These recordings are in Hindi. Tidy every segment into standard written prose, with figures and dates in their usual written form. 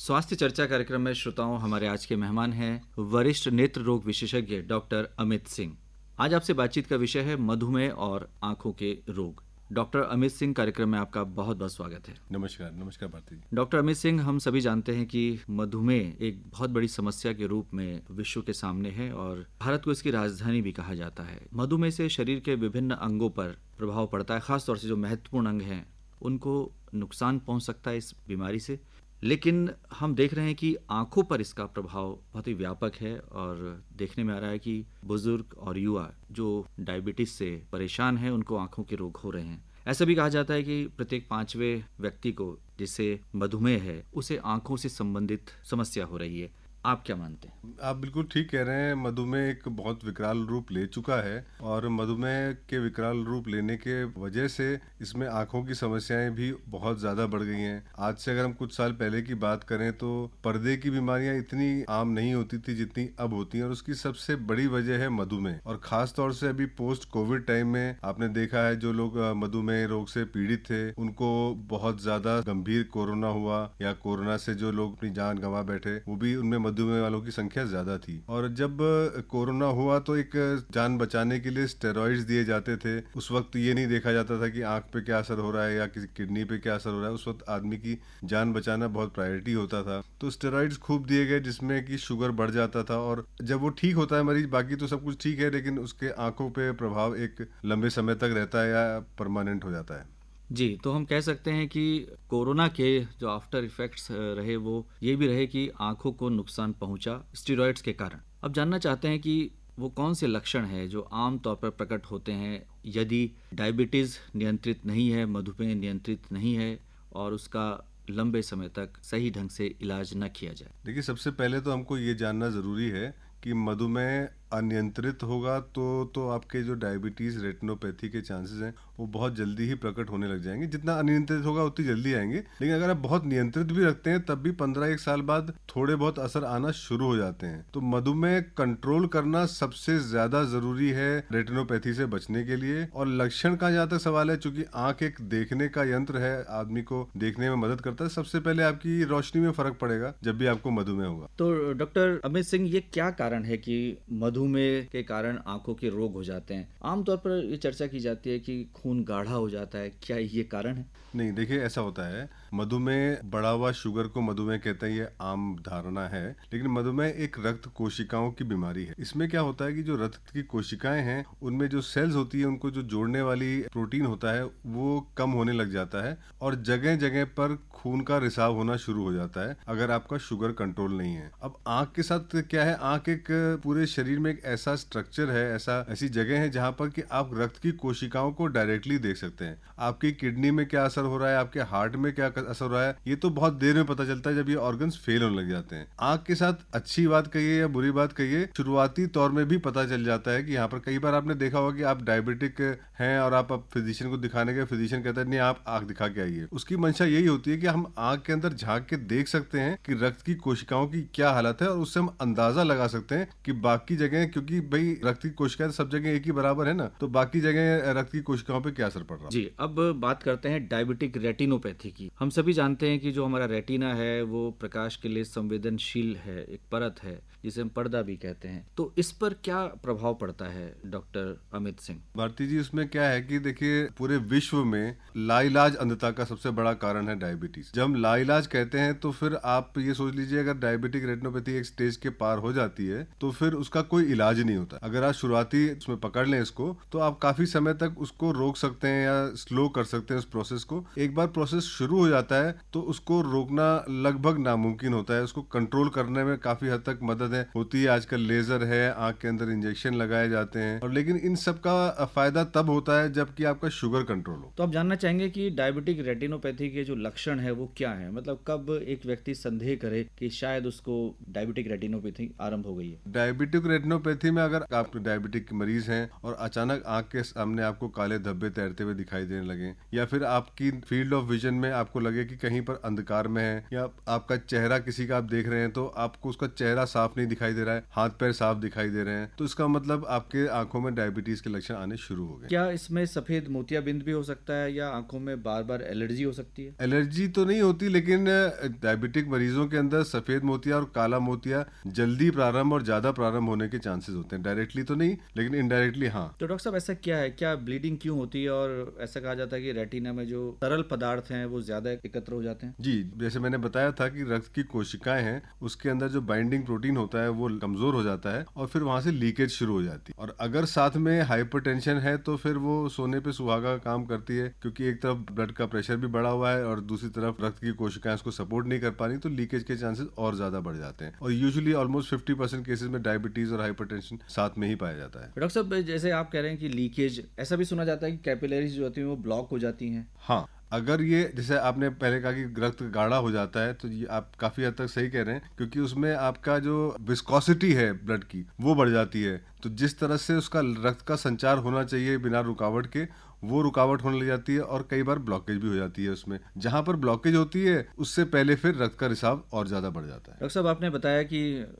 स्वास्थ्य चर्चा कार्यक्रम में श्रोताओं, हमारे आज के मेहमान हैं वरिष्ठ नेत्र रोग विशेषज्ञ डॉक्टर अमित सिंह। आज आपसे बातचीत का विषय है मधुमेह और आंखों के रोग। डॉक्टर अमित सिंह, कार्यक्रम में आपका बहुत बहुत स्वागत है। नमस्कार। नमस्कार भारती जी। डॉक्टर अमित सिंह, हम सभी जानते हैं कि मधुमेह एक बहुत बड़ी समस्या के रूप में विश्व के सामने है और भारत को इसकी राजधानी भी कहा जाता है। मधुमेह से शरीर के विभिन्न अंगों पर प्रभाव पड़ता है, खासतौर से जो महत्वपूर्ण अंग हैं उनको नुकसान पहुंच सकता है इस बीमारी से। लेकिन हम देख रहे हैं कि आंखों पर इसका प्रभाव बहुत ही व्यापक है और देखने में आ रहा है कि बुजुर्ग और युवा जो डायबिटीज से परेशान हैं उनको आंखों के रोग हो रहे हैं। ऐसा भी कहा जाता है कि प्रत्येक 5वें व्यक्ति को जिसे मधुमेह है उसे आंखों से संबंधित समस्या हो रही है। आप क्या मानते हैं? आप बिल्कुल ठीक कह रहे हैं। मधुमेह एक बहुत विकराल रूप ले चुका है और मधुमेह के विकराल रूप लेने के वजह से इसमें आंखों की समस्याएं भी बहुत ज़्यादा बढ़ गई हैं। आज से अगर हम कुछ साल पहले की बात करें तो पर्दे की बीमारियां इतनी आम नहीं होती थी जितनी अब होती हैं और उसकी सबसे बड़ी वजह है मधुमेह। और ख़ास तौर से अभी पोस्ट कोविड टाइम में आपने देखा है जो लोग मधुमेह रोग से पीड़ित थे उनको बहुत ज़्यादा गंभीर कोरोना हुआ या कोरोना से जो लोग अपनी जान गंवा बैठे वो भी उनमें मधुमेह वालों की संख्या ज्यादा थी। और जब कोरोना हुआ तो एक जान बचाने के लिए स्टेरॉइड्स दिए जाते थे। उस वक्त ये नहीं देखा जाता था कि आंख पे क्या असर हो रहा है या किसी किडनी पे क्या असर हो रहा है। उस वक्त आदमी की जान बचाना बहुत प्रायोरिटी होता था, तो स्टेरॉइड्स खूब दिए गए जिसमें कि शुगर बढ़ जाता था और जब वो ठीक होता है मरीज, बाकी तो सब कुछ ठीक है लेकिन उसके आंखों पे प्रभाव एक लंबे समय तक रहता है या परमानेंट हो जाता है। जी, तो हम कह सकते हैं कि कोरोना के जो आफ्टर इफेक्ट्स रहे वो ये भी रहे कि आंखों को नुकसान पहुंचा स्टेरॉइड्स के कारण। अब जानना चाहते हैं कि वो कौन से लक्षण हैं जो आम तौर पर प्रकट होते हैं यदि डायबिटीज़ नियंत्रित नहीं है, मधुमेह नियंत्रित नहीं है और उसका लंबे समय तक सही ढंग से इलाज न किया जाए। देखिए, सबसे पहले तो हमको ये जानना ज़रूरी है कि मधुमेह अनियंत्रित होगा तो आपके जो डायबिटीज़ रेटिनोपैथी के चांसेस हैं वो बहुत जल्दी ही प्रकट होने लग जाएंगे। जितना अनियंत्रित होगा उतनी जल्दी आएंगे, लेकिन अगर आप बहुत नियंत्रित भी रखते हैं तब भी 15-1 साल बाद थोड़े बहुत असर आना शुरू हो जाते हैं। तो मधुमेह कंट्रोल करना सबसे ज़्यादा ज़रूरी है रेटिनोपैथी से बचने के लिए। और लक्षण का जहाँ तक सवाल है, चूंकि आँख एक देखने का यंत्र है, आदमी को देखने में मदद करता है, सबसे पहले आपकी रोशनी में फ़र्क पड़ेगा जब भी आपको मधुमेह होगा। तो डॉक्टर अमित सिंह, ये क्या कारण है कि मधुमेह के कारण आंखों के रोग हो जाते हैं? आमतौर पर ये चर्चा की जाती है कि खून गाढ़ा हो जाता है, क्या ये कारण है? नहीं, देखिए ऐसा होता है। मधुमेह, बढ़ा हुआ शुगर को मधुमेह कहते हैं, ये आम धारणा है। लेकिन मधुमेह एक रक्त कोशिकाओं की बीमारी है। इसमें क्या होता है कि जो रक्त की कोशिकाएं हैं उनमें जो सेल्स होती है उनको जो जोड़ने वाली प्रोटीन होता है वो कम होने लग जाता है और जगह जगह पर खून का रिसाव होना शुरू हो जाता है अगर आपका शुगर कंट्रोल नहीं है। अब आंख के साथ क्या है, आंख एक पूरे शरीर में एक ऐसा स्ट्रक्चर है, ऐसी जगह है जहां पर कि आप रक्त की कोशिकाओं को डायरेक्टली देख सकते हैं। आपकी किडनी में क्या असर हो रहा है, आपके हार्ट में क्या असर हो रहा है, ये तो बहुत देर में पता चलता है जब ये ऑर्गन्स फेल होने लग जाते हैं। आंख के साथ अच्छी बात कहिए या बुरी बात कहिए, शुरुआती तौर में भी पता चल जाता है कि यहाँ पर कई बार आपने देखा होगा कि आप डायबिटिक हैं और आप फिजिशियन को दिखाने गए, फिजिशियन कहता है नहीं आप आंख दिखा के आइए। उसकी मंशा यही होती है कि हम आंख के अंदर झांक के देख सकते हैं कि रक्त की कोशिकाओं की क्या हालत है और उससे हम अंदाजा लगा सकते हैं कि बाकी जगह, क्योंकि भाई रक्त की कोशिकाएं सब जगह एक ही बराबर है ना, तो बाकी जगह रक्त की कोशिकाओं पे क्या असर पड़ रहा है। जी, अब बात करते हैं डायबिटिक रेटिनोपैथी की। हम सभी जानते हैं कि जो हमारा रेटिना है वो प्रकाश के लिए संवेदनशील है, एक परत है जिसे हम पर्दा भी कहते हैं। तो इस पर क्या प्रभाव पड़ता है डॉक्टर अमित सिंह? भारती जी, उसमें क्या है कि देखिए पूरे विश्व में लाइलाज अंधता का सबसे बड़ा कारण है डायबिटीज। जब हम लाइलाज कहते हैं तो फिर आप ये सोच लीजिए, अगर डायबिटिक रेटिनोपैथी एक स्टेज के पार हो जाती है तो फिर उसका कोई इलाज नहीं होता। अगर आप शुरुआती उसमें पकड़ लें इसको तो आप काफी समय तक उसको रोक सकते हैं या स्लो कर सकते हैं उस प्रोसेस को। एक बार प्रोसेस शुरू हो जाता है तो उसको रोकना लगभग नामुमकिन होता है। उसको कंट्रोल करने में काफी हद तक मदद होती है। आजकल लेजर है, आंख के अंदर इंजेक्शन लगाए जाते हैं, और लेकिन इन सब का फायदा तब होता है जबकि आपका शुगर कंट्रोल हो। तो आप जानना चाहेंगे कि डायबिटिक रेटिनोपैथी के जो लक्षण है वो क्या है? मतलब कब एक व्यक्ति संदेह करे कि शायद उसको डायबिटिक रेटिनोपैथी आरंभ हो गई है? डायबिटिक रेटिनोपैथी में अगर आप डायबिटिक मरीज हैं और अचानक आंख के सामने आपको काले धब्बे तैरते हुए दिखाई देने लगे, या फिर आपकी फील्ड ऑफ विजन में आपको लगे कि कहीं पर अंधकार में है, या आपका चेहरा किसी का आप देख रहे हैं तो आपको उसका चेहरा साफ नहीं दिखाई दे रहा है, हाथ पैर साफ दिखाई दे रहे हैं, तो इसका मतलब आपके आंखों में डायबिटीज के लक्षण आने शुरू हो गए। क्या इसमें सफेद मोतियाबिंद भी हो सकता है या आंखों में बार बार एलर्जी हो सकती है? एलर्जी तो नहीं होती, लेकिन डायबिटिक मरीजों के अंदर सफेद मोतिया और काला मोतिया जल्दी प्रारंभ और ज्यादा प्रारंभ होने के चांसेस होते हैं। डायरेक्टली तो नहीं, लेकिन इनडायरेक्टली हाँ। तो डॉक्टर साहब ऐसा क्या है, क्या ब्लीडिंग क्यों होती है और ऐसा कहा जाता है कि रेटिना में जो तरल पदार्थ हैं वो ज्यादा एकत्र हो जाते हैं? जी, जैसे मैंने बताया था कि रक्त की कोशिकाएं हैं, उसके अंदर जो बाइंडिंग प्रोटीन होता है वो कमजोर हो जाता है और फिर वहां से लीकेज शुरू हो जाती है। और अगर साथ में हाइपरटेंशन है तो फिर वो सोने पे सुहागा काम करती है, क्योंकि एक तरफ ब्लड का प्रेशर भी बढ़ा हुआ है और दूसरी तरफ रक्त की कोशिकाएं उसको सपोर्ट नहीं कर पा रही, तो लीकेज के चांसेस और ज्यादा बढ़ जाते हैं। और यूजुअली ऑलमोस्ट 50% केसेस में डायबिटीज और हाइपरटेंशन साथ में ही पाया जाता है। डॉक्टर साहब जैसे आप कह रहे हैं कि लीकेज, ऐसा भी सुना जाता है कि कैपिलरीज जो होती हैं वो ब्लॉक हो जाती हैं। हाँ, अगर ये जैसे आपने पहले कहा कि रक्त गाढ़ा हो जाता है, तो ये आप काफी हद तक सही कह रहे हैं, क्योंकि उसमें आपका जो विस्कोसिटी है ब्लड की वो बढ़ जाती है। तो जिस तरह से उसका रक्त का संचार होना चाहिए बिना रुकावट के, वो रुकावट होने लग जाती है और कई बार ब्लॉकेज भी हो जाती है उसमें। जहां पर ब्लॉकेज होती है उससे पहले फिर रक्त का रिसाव और ज्यादा बढ़ जाता है। डॉक्टर साहब आपने बताया कि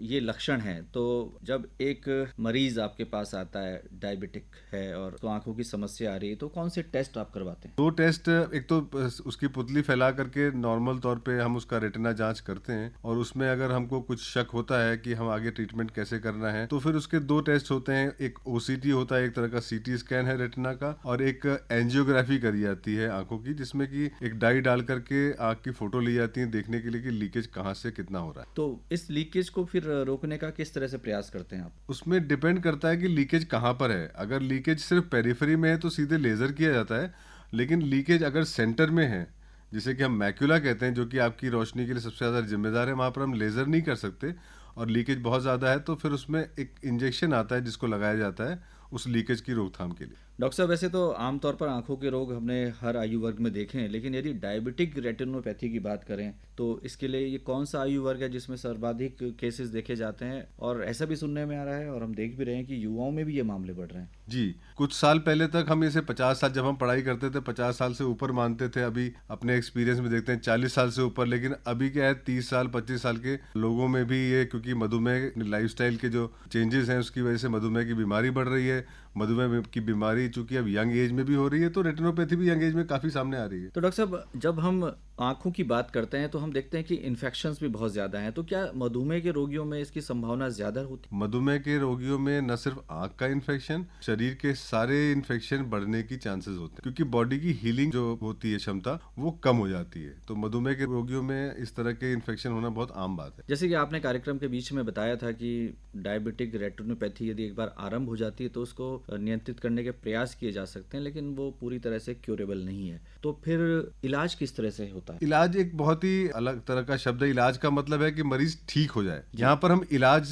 ये लक्षण हैं, तो जब एक मरीज आपके पास आता है डायबिटिक है और तो आंखों की समस्या आ रही है, तो कौन से टेस्ट आप करवाते हैं? 2 टेस्ट, एक तो उसकी पुतली फैला करके नॉर्मल तौर पे हम उसका रेटिना जांच करते हैं, और उसमें अगर हमको कुछ शक होता है कि हम आगे ट्रीटमेंट कैसे करना है, तो फिर उसके 2 टेस्ट होते हैं। एक ओसीटी होता है, एक तरह का सीटी स्कैन है रेटिना का, और एक एंजियोग्राफी करी जाती है आंखों की, जिसमें कि एक डाई डाल करके आंख की फोटो ली जाती है देखने के लिए कि लीकेज कहाँ से कितना हो रहा है। तो इस लीकेज को फिर रोकने का किस तरह से प्रयास करते हैं आप? उसमें डिपेंड करता है कि लीकेज कहाँ पर है। अगर लीकेज सिर्फ पेरिफेरी में है तो सीधे लेजर किया जाता है, लेकिन लीकेज अगर सेंटर में है, जिसे कि हम मैक्यूला कहते हैं, जो कि आपकी रोशनी के लिए सबसे ज़्यादा जिम्मेदार है, वहाँ पर हम लेज़र नहीं कर सकते, और लीकेज बहुत ज़्यादा है तो फिर उसमें एक इंजेक्शन आता है जिसको लगाया जाता है उस लीकेज की रोकथाम के लिए। डॉक्टर साहब वैसे तो आमतौर पर आंखों के रोग हमने हर आयु वर्ग में देखे हैं, लेकिन यदि डायबिटिक रेटिनोपैथी की बात करें तो इसके लिए ये कौन सा आयु वर्ग है जिसमें सर्वाधिक केसेस देखे जाते हैं? और ऐसा भी सुनने में आ रहा है और हम देख भी रहे हैं कि युवाओं में भी ये मामले बढ़ रहे हैं। जी, कुछ साल पहले तक हम इसे 50 साल, जब हम पढ़ाई करते थे 50 साल से ऊपर मानते थे, अभी अपने एक्सपीरियंस में देखते हैं 40 साल से ऊपर। लेकिन अभी क्या है, 30 साल 25 साल के लोगों में भी ये, क्योंकि मधुमेह लाइफस्टाइल के जो चेंजेस हैं उसकी वजह से मधुमेह की बीमारी बढ़ रही है। मधुमेह की बीमारी चूंकि अब यंग एज में भी हो रही है, तो रेटिनोपैथी भी यंग एज में काफी सामने आ रही है। तो डॉक्टर साहब जब हम आंखों की बात करते हैं तो हम देखते हैं कि इन्फेक्शंस भी बहुत ज्यादा हैं, तो क्या मधुमेह के रोगियों में इसकी संभावना ज्यादा होती है? मधुमेह के रोगियों में न सिर्फ आंख का इन्फेक्शन, शरीर के सारे इन्फेक्शन बढ़ने की चांसेस होते हैं, क्योंकि बॉडी की हीलिंग जो होती है क्षमता वो कम हो जाती है। तो मधुमेह के रोगियों में इस तरह के इन्फेक्शन होना बहुत आम बात है। जैसे कि आपने कार्यक्रम के बीच में बताया था कि डायबिटिक रेटिनोपैथी यदि एक बार आरंभ हो जाती है तो उसको नियंत्रित करने के प्रयास किए जा सकते हैं, लेकिन वो पूरी तरह से क्यूरेबल नहीं है। तो फिर इलाज किस तरह से होता है? इलाज एक बहुत ही अलग तरह का शब्द है। इलाज का मतलब है कि मरीज ठीक हो जाए। यहाँ पर हम इलाज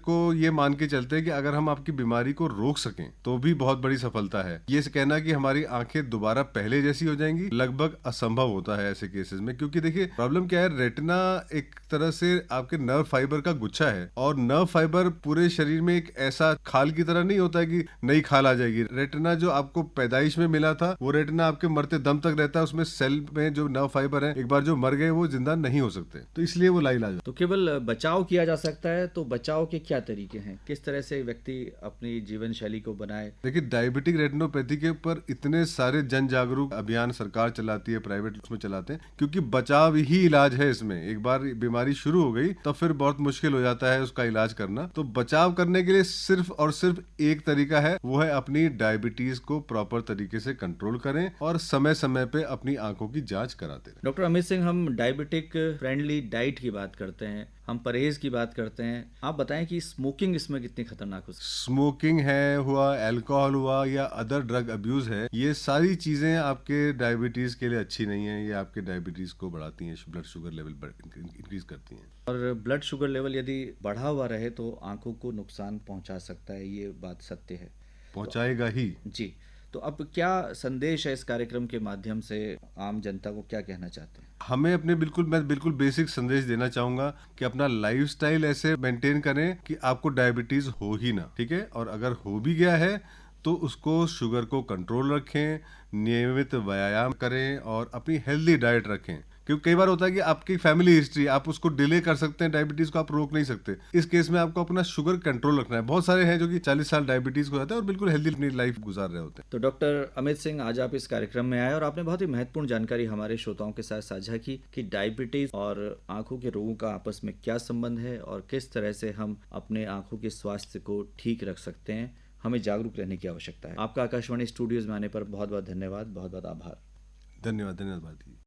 को ये मान के चलते हैं कि अगर हम आपकी बीमारी को रोक सकें तो भी बहुत बड़ी सफलता है। ये कहना कि हमारी आंखें दोबारा पहले जैसी हो जाएंगी लगभग असंभव होता है ऐसे केसेस में, क्योंकि देखिए प्रॉब्लम क्या है, रेटिना एक तरह से आपके नर्व फाइबर का गुच्छा है, और नर्व फाइबर पूरे शरीर में एक ऐसा खाल की तरह नहीं होता है कि नई खाल आ जाएगी। रेटिना जो आपको पैदाइश में मिला था वो रेटिना आपके मरते दम तक रहता है। उसमें सेल में जो नर्व फाइबर है, एक बार जो मर गए वो जिंदा नहीं हो सकते, तो इसलिए वो लाइलाज। तो केवल बचाव किया जा सकता है, तो बचाव के क्या तरीके हैं? किस तरह से व्यक्ति अपनी जीवन शैली को बनाए? देखिए, डायबिटिक रेटिनोपैथी के ऊपर इतने सारे जन जागरूक अभियान सरकार चलाती है, प्राइवेट उसमें चलाते हैं, क्योंकि बचाव ही इलाज है इसमें। एक बार बीमारी शुरू हो गई तब फिर बहुत मुश्किल हो जाता है उसका इलाज करना। तो बचाव करने के लिए सिर्फ और सिर्फ एक तरीका है, वो है अपनी डायबिटीज को प्रॉपर तरीके से कंट्रोल करें और समय समय पे अपनी आंखों की जांच कराते रहें। डॉक्टर अमित सिंह, हम डायबिटिक फ्रेंडली डाइट की बात करते हैं, हम परहेज की बात करते हैं, आप बताएं कि स्मोकिंग इसमें कितनी खतरनाक हो सकती है? स्मोकिंग है हुआ, अल्कोहल हुआ, या अदर ड्रग अब्यूज है, ये सारी चीजें आपके डायबिटीज के लिए अच्छी नहीं है। ये आपके डायबिटीज को बढ़ाती हैं, ब्लड शुगर लेवल इंक्रीज करती हैं। और ब्लड शुगर लेवल यदि बढ़ा हुआ रहे तो आंखों को नुकसान पहुंचा सकता है, ये बात सत्य है। पहुंचाएगा ही। जी, तो अब क्या संदेश है इस कार्यक्रम के माध्यम से, आम जनता को क्या कहना चाहते हैं? हमें मैं बिल्कुल बेसिक संदेश देना चाहूंगा कि अपना लाइफस्टाइल ऐसे मेंटेन करें कि आपको डायबिटीज हो ही ना, ठीक है। और अगर हो भी गया है तो उसको, शुगर को कंट्रोल रखें, नियमित व्यायाम करें और अपनी हेल्दी डाइट रखें, क्योंकि कई बार होता है कि आपकी फैमिली हिस्ट्री, आप उसको डिले कर सकते हैं, डायबिटीज को आप रोक नहीं सकते। इस केस में आपको अपना शुगर कंट्रोल रखना है। बहुत सारे हैं जो कि 40 साल डायबिटीज को जाता है और बिल्कुल हेल्दी अपनी लाइफ गुजार रहे होते हैं। तो डॉक्टर अमित सिंह, आज आप इस कार्यक्रम में आए और आपने बहुत ही महत्वपूर्ण जानकारी हमारे श्रोताओं के साथ साझा की कि डायबिटीज और आंखों के रोगों का आपस में क्या संबंध है और किस तरह से हम अपने आंखों के स्वास्थ्य को ठीक रख सकते हैं। हमें जागरूक रहने की आवश्यकता है। आपका आकाशवाणी स्टूडियोज में आने पर बहुत बहुत धन्यवाद, बहुत बहुत आभार। धन्यवाद, धन्यवाद भारती।